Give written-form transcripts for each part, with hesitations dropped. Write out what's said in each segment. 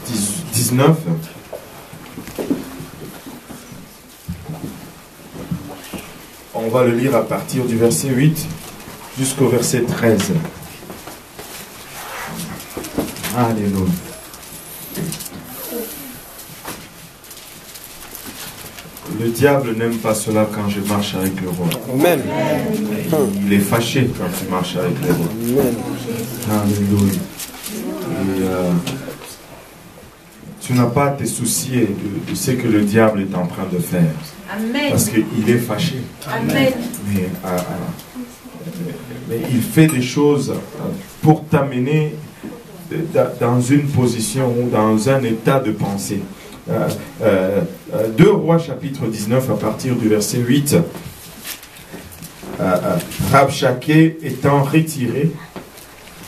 19. On va le lire à partir du verset 8 jusqu'au verset 13. Alléluia. Le diable n'aime pas cela quand je marche avec le roi. Amen. Il est fâché quand tu marches avec le roi. Amen. Alléluia. Et tu n'as pas à te soucier de ce que le diable est en train de faire. Amen. Parce qu'il est fâché. Amen. Mais il fait des choses pour t'amener dans une position ou dans un état de pensée. 2 Rois chapitre 19 à partir du verset 8. Rabshakeh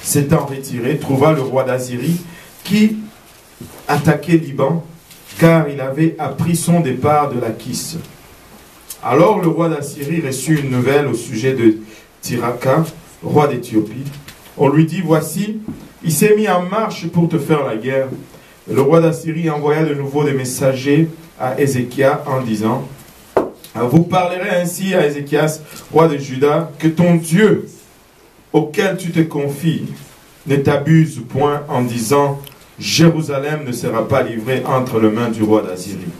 s'étant retiré, trouva le roi d'Assyrie qui attaquait Liban, car il avait appris son départ de Lachish. Alors le roi d'Assyrie reçut une nouvelle au sujet de Tirhaka, roi d'Éthiopie. On lui dit, voici, il s'est mis en marche pour te faire la guerre. Le roi d'Assyrie envoya de nouveau des messagers à Ézéchias en disant, vous parlerez ainsi à Ézéchias, roi de Juda, que ton Dieu, auquel tu te confies, ne t'abuse point en disant, Jérusalem ne sera pas livrée entre les mains du roi d'Assyrie.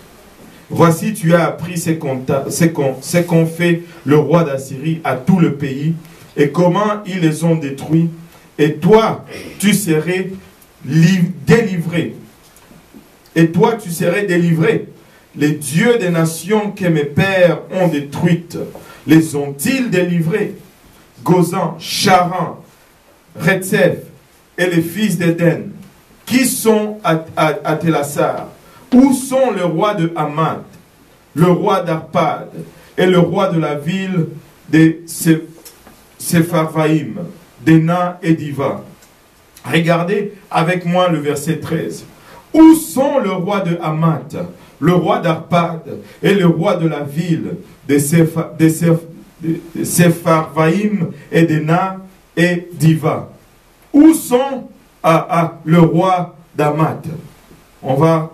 Voici, tu as appris ce qu'ont fait le roi d'Assyrie à tout le pays, et comment ils les ont détruits, et toi, tu serais délivré. Et toi, tu serais délivré. Les dieux des nations que mes pères ont détruites, les ont-ils délivrés? Gozan, Charan, Retsef et les fils d'Éden, qui sont à Télassar? Où sont le roi de Hamath, le roi d'Arpad et le roi de la ville de Sepharvaïm, d'Ena et d'Iva? Regardez avec moi le verset 13. Où sont le roi de Hamath, le roi d'Arpad et le roi de la ville de Sepharvaïm et d'Ena et d'Iva? Où sont le roi d'Hamath? On va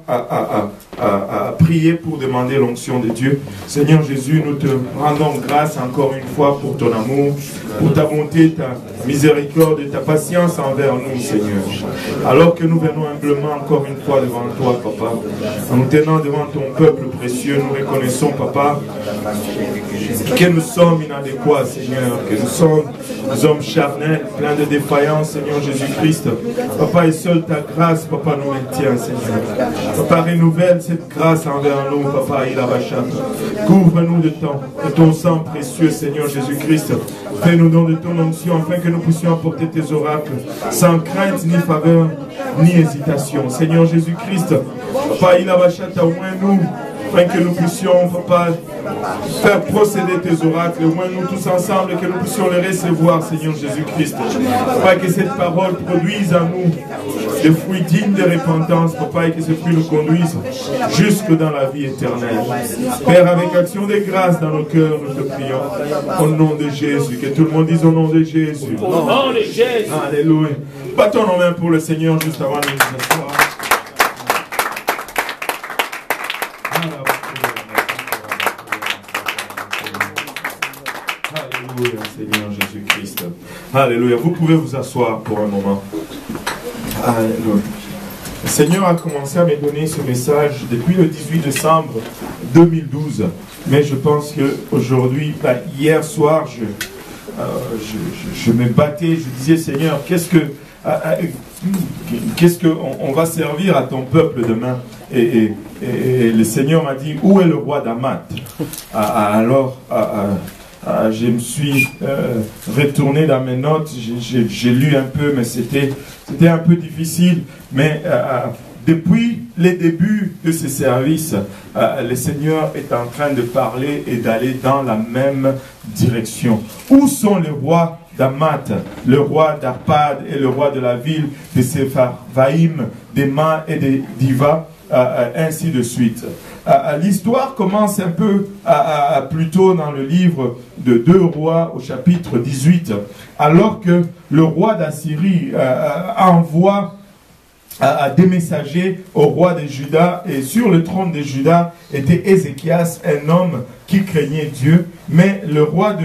prier pour demander l'onction de Dieu. Seigneur Jésus, nous te rendons grâce encore une fois pour ton amour, pour ta bonté, ta miséricorde et ta patience envers nous, Seigneur. Alors que nous venons humblement encore une fois devant toi, Papa, en nous tenant devant ton peuple précieux, nous reconnaissons, Papa, que nous sommes inadéquats, Seigneur, que nous sommes des hommes charnels, pleins de défaillances, Seigneur Jésus-Christ. Papa, et seule ta grâce, Papa, nous maintient, Seigneur. Papa, renouvelle cette grâce envers nous, Papa, il a bachat. Couvre-nous de ton sang précieux, Seigneur Jésus-Christ. Fais-nous don de ton onction, afin que nous puissions apporter tes oracles, sans crainte, ni faveur, ni hésitation. Seigneur Jésus-Christ, Papa, il a bachat, au moins nous, afin que nous puissions, Papa, faire procéder tes oracles, au moins nous tous ensemble, que nous puissions les recevoir, Seigneur Jésus-Christ. Papa, que cette parole produise en nous des fruits dignes de repentance, Papa, et que ces fruits nous conduisent jusque dans la vie éternelle. Père, avec action de grâce dans nos cœurs, nous te prions, au nom de Jésus. Que tout le monde dise au nom de Jésus. Au nom de Jésus. Alléluia. Battons nos mains pour le Seigneur juste avant de nous asseoir. Alléluia, Seigneur Jésus-Christ. Alléluia. Vous pouvez vous asseoir pour un moment. Alléluia. Le Seigneur a commencé à me donner ce message depuis le 18 décembre 2012. Mais je pense qu'aujourd'hui, hier soir, je me battais, je disais, Seigneur, qu'est-ce qu'on va servir à ton peuple demain? Et le Seigneur m'a dit, où est le roi d'Hamath? Alors, je me suis retourné dans mes notes, j'ai lu un peu, mais c'était un peu difficile. Mais depuis les débuts de ce service, le Seigneur est en train de parler et d'aller dans la même direction. Où sont les rois d'Hamath, le roi d'Arpad et le roi de la ville de Sepharvaïm, d'Ema et d'Iva, ainsi de suite. L'histoire commence un peu plus tôt dans le livre de 2 Rois au chapitre 18, alors que le roi d'Assyrie envoie des messagers au roi de Juda, et sur le trône de Juda était Ézéchias, un homme qui craignait Dieu. Mais le roi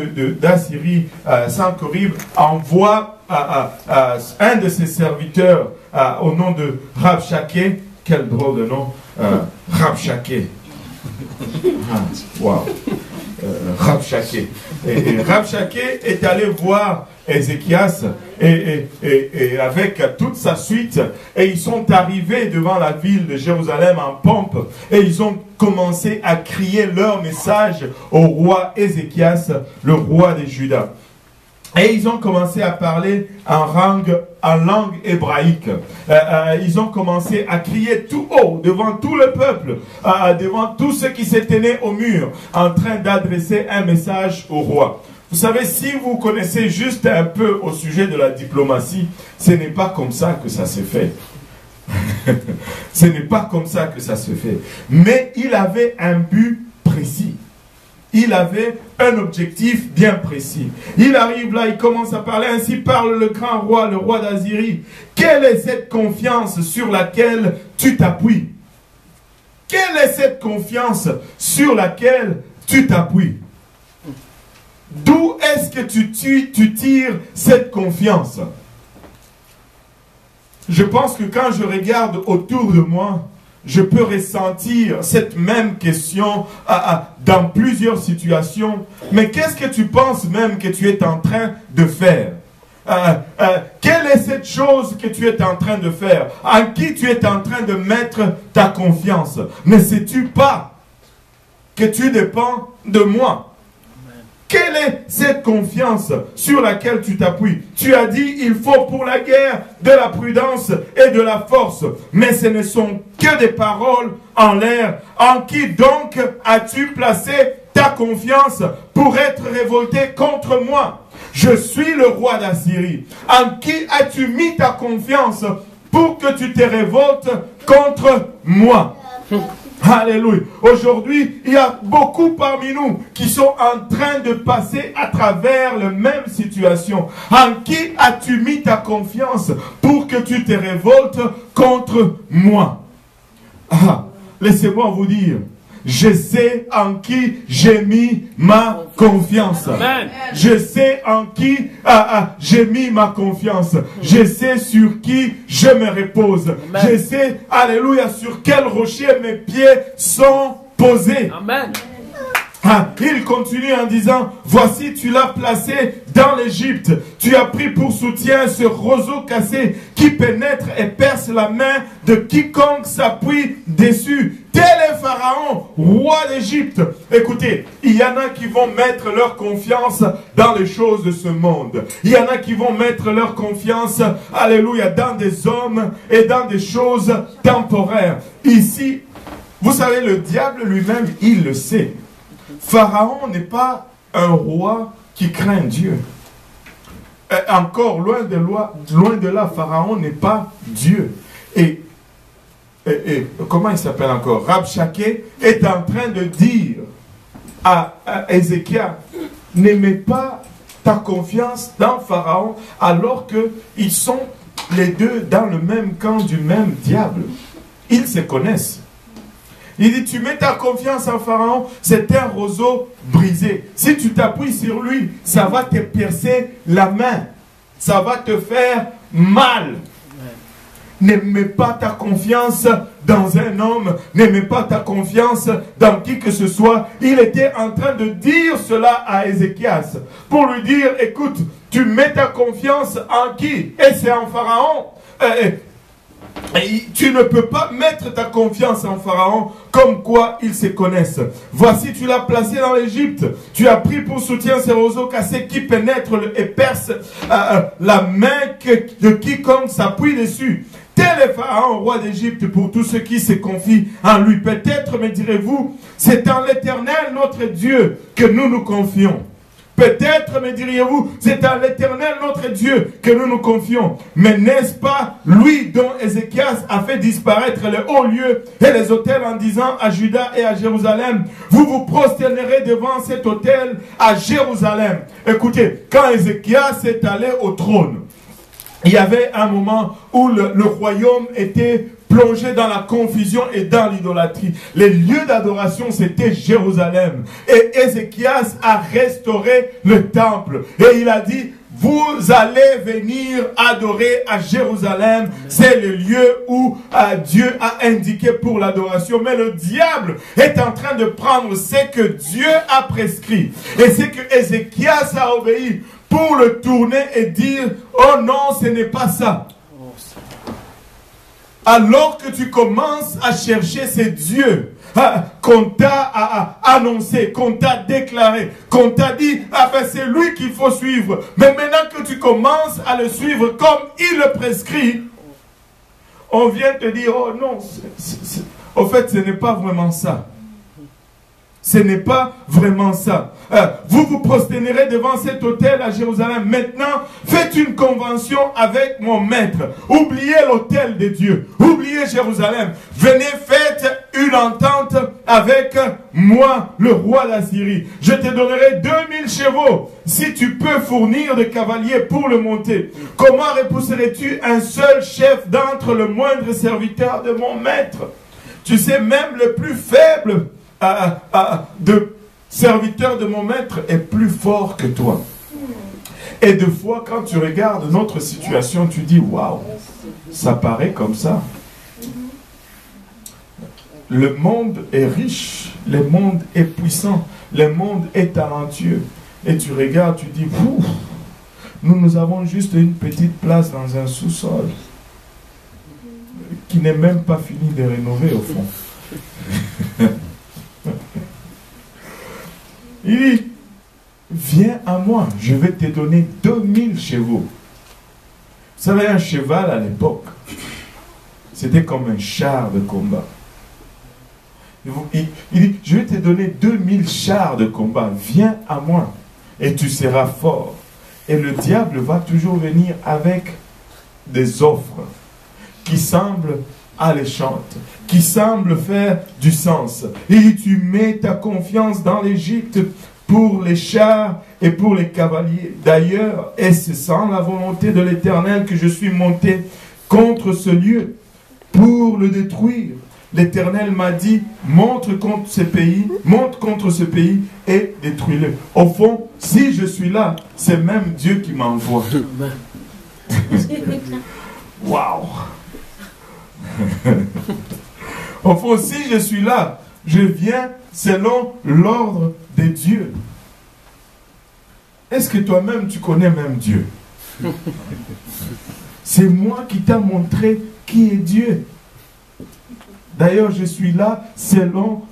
d'Assyrie, Sanchorib, envoie un de ses serviteurs au nom de Rabshakeh. Quel drôle de nom, Rabshakeh. Wow. Rabshakeh. Et Rabshakeh est allé voir Ézéchias et avec toute sa suite, et ils sont arrivés devant la ville de Jérusalem en pompe, et ils ont commencé à crier leur message au roi Ézéchias, le roi de Juda. Et ils ont commencé à parler en langue hébraïque. Ils ont commencé à crier tout haut devant tout le peuple, devant tous ceux qui se tenaient au mur, en train d'adresser un message au roi. Vous savez, si vous connaissez juste un peu au sujet de la diplomatie, ce n'est pas comme ça que ça se fait. Ce n'est pas comme ça que ça se fait. Mais il avait un but précis. Il avait un objectif bien précis. Il arrive là, il commence à parler. Ainsi parle le grand roi, le roi d'Assyrie. Quelle est cette confiance sur laquelle tu t'appuies? Quelle est cette confiance sur laquelle tu t'appuies? D'où est-ce que tu tires cette confiance? Je pense que quand je regarde autour de moi, je peux ressentir cette même question dans plusieurs situations. Mais qu'est-ce que tu penses même que tu es en train de faire? Quelle est cette chose que tu es en train de faire? En qui tu es en train de mettre ta confiance? Ne sais-tu pas que tu dépends de moi? Quelle est cette confiance sur laquelle tu t'appuies? Tu as dit, il faut pour la guerre de la prudence et de la force. Mais ce ne sont que des paroles en l'air. En qui donc as-tu placé ta confiance pour être révolté contre moi? Je suis le roi d'Assyrie. En qui as-tu mis ta confiance pour que tu te révoltes contre moi? Alléluia. Aujourd'hui, il y a beaucoup parmi nous qui sont en train de passer à travers la même situation. En qui as-tu mis ta confiance pour que tu te révoltes contre moi? Laissez-moi vous dire, je sais en qui j'ai mis ma confiance. Amen. Je sais en qui j'ai mis ma confiance. Je sais sur qui je me repose. Amen. Je sais, alléluia, sur quel rocher mes pieds sont posés. Amen. Il continue en disant, voici tu l'as placé dans l'Égypte. Tu as pris pour soutien ce roseau cassé qui pénètre et perce la main de quiconque s'appuie dessus. Tel est Pharaon, roi d'Égypte. Écoutez, il y en a qui vont mettre leur confiance dans les choses de ce monde. Il y en a qui vont mettre leur confiance, alléluia, dans des hommes et dans des choses temporaires. Ici, vous savez, le diable lui-même, il le sait. Pharaon n'est pas un roi qui craint Dieu. Encore loin de là, Pharaon n'est pas Dieu. Et comment il s'appelle encore? Rabshakeh est en train de dire à Ézéchias, ne mets pas ta confiance dans Pharaon, alors qu'ils sont les deux dans le même camp du même diable. Ils se connaissent. Il dit, tu mets ta confiance en Pharaon, c'est un roseau brisé. Si tu t'appuies sur lui, ça va te percer la main. Ça va te faire mal. Ne mets pas ta confiance dans un homme. Ne mets pas ta confiance dans qui que ce soit. Il était en train de dire cela à Ézéchias. Pour lui dire, écoute, tu mets ta confiance en qui? Et c'est en Pharaon. Et tu ne peux pas mettre ta confiance en Pharaon, comme quoi ils se connaissent. Voici, tu l'as placé dans l'Égypte. Tu as pris pour soutien ces roseaux cassés qui pénètrent et percent la main de quiconque s'appuie dessus. Tel est Pharaon, roi d'Égypte, pour tous ceux qui se confient en lui. Peut-être, me direz-vous, c'est en l'Éternel, notre Dieu, que nous nous confions. Peut-être, me diriez-vous, c'est à l'Éternel notre Dieu que nous nous confions. Mais n'est-ce pas lui dont Ézéchias a fait disparaître les hauts lieux et les autels en disant à Juda et à Jérusalem, vous vous prosternerez devant cet autel à Jérusalem. Écoutez, quand Ézéchias est allé au trône, il y avait un moment où le royaume était plongé dans la confusion et dans l'idolâtrie. Les lieux d'adoration, c'était Jérusalem. Et Ézéchias a restauré le temple. Et il a dit, vous allez venir adorer à Jérusalem. C'est le lieu où Dieu a indiqué pour l'adoration. Mais le diable est en train de prendre ce que Dieu a prescrit. Et c'est que Ézéchias a obéi pour le tourner et dire, oh non, ce n'est pas ça. Alors que tu commences à chercher ces dieux qu'on t'a annoncé, qu'on t'a déclaré, qu'on t'a dit, ah ben c'est lui qu'il faut suivre. Mais maintenant que tu commences à le suivre comme il le prescrit, on vient te dire, oh non, au fait ce n'est pas vraiment ça. Ce n'est pas vraiment ça. Vous vous prosternerez devant cet autel à Jérusalem. Maintenant, faites une convention avec mon maître. Oubliez l'autel de Dieu. Oubliez Jérusalem. Venez, faites une entente avec moi, le roi d'Assyrie. Je te donnerai 2000 chevaux si tu peux fournir des cavaliers pour le monter. Comment repousserais-tu un seul chef d'entre le moindre serviteur de mon maître? Tu sais, même le plus faible de serviteur de mon maître est plus fort que toi. Et des fois, quand tu regardes notre situation, tu dis, waouh, ça paraît comme ça. Le monde est riche, le monde est puissant, le monde est talentueux. Et tu regardes, tu dis, nous avons juste une petite place dans un sous-sol qui n'est même pas fini de rénover au fond. Il dit, viens à moi, je vais te donner 2000 chevaux. Vous savez, un cheval à l'époque, c'était comme un char de combat. Il dit, je vais te donner 2000 chars de combat, viens à moi et tu seras fort. Et le diable va toujours venir avec des offres qui semblent alléchantes, qui semblent faire du sens. Il dit, tu mets ta confiance dans l'Égypte pour les chars et pour les cavaliers. D'ailleurs, est-ce sans la volonté de l'Éternel que je suis monté contre ce lieu pour le détruire? L'Éternel m'a dit, monte contre ce pays et détruis-le. Au fond, si je suis là, c'est même Dieu qui m'envoie. Waouh! Au fond, si je suis là, je viens selon l'ordre de Dieu. Est-ce que toi-même, tu connais même Dieu? C'est moi qui t'ai montré qui est Dieu. D'ailleurs, je suis là selon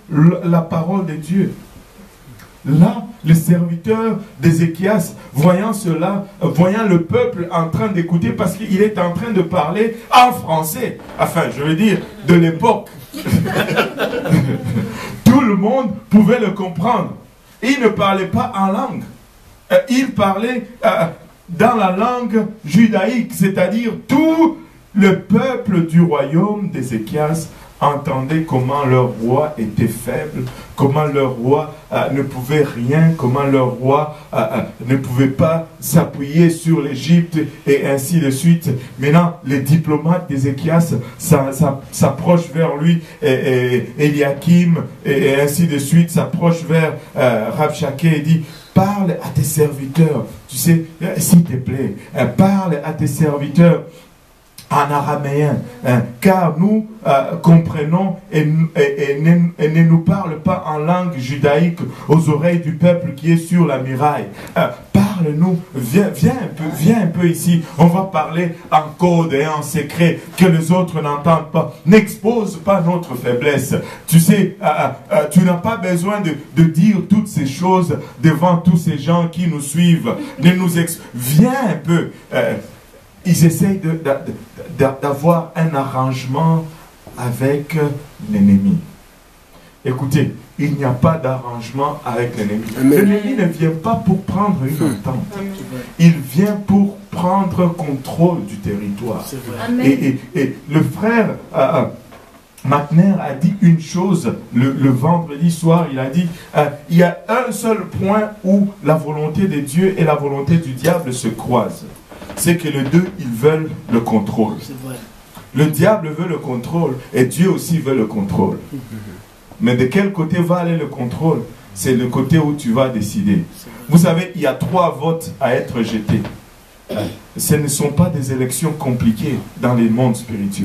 la parole de Dieu. Là, le serviteur d'Ézéchias, voyant cela, voyant le peuple en train d'écouter, parce qu'il est en train de parler en français, enfin, je veux dire, de l'époque. Tout le monde pouvait le comprendre. Il ne parlait pas en langue. Il parlait dans la langue judaïque, c'est-à-dire tout le peuple du royaume d'Ézéchias entendait comment leur roi était faible, comment leur roi ne pouvait rien, comment leur roi ne pouvait pas s'appuyer sur l'Égypte et ainsi de suite. Maintenant, les diplomates d'Ézéchias s'approchent vers lui, et Eliakim et ainsi de suite s'approchent vers Rabshakeh et dit, parle à tes serviteurs, tu sais, s'il te plaît, parle à tes serviteurs en araméen, car nous comprenons et ne nous parle pas en langue judaïque aux oreilles du peuple qui est sur la muraille. Parle-nous, viens un peu ici, on va parler en code et en secret que les autres n'entendent pas. N'expose pas notre faiblesse. Tu sais, tu n'as pas besoin de dire toutes ces choses devant tous ces gens qui nous suivent. Viens un peu. Ils essayent d'avoir un arrangement avec l'ennemi. Écoutez, il n'y a pas d'arrangement avec l'ennemi. L'ennemi ne vient pas pour prendre une entente. Il vient pour prendre contrôle du territoire. Et le frère McNair a dit une chose le vendredi soir. Il a dit, il y a un seul point où la volonté de Dieu et la volonté du diable se croisent. c'est que les deux, ils veulent le contrôle. Le diable veut le contrôle et Dieu aussi veut le contrôle. Mais de quel côté va aller le contrôle? C'est le côté où tu vas décider. Vous savez, il y a 3 votes à être jetés. Ce ne sont pas des élections compliquées dans les mondes spirituels.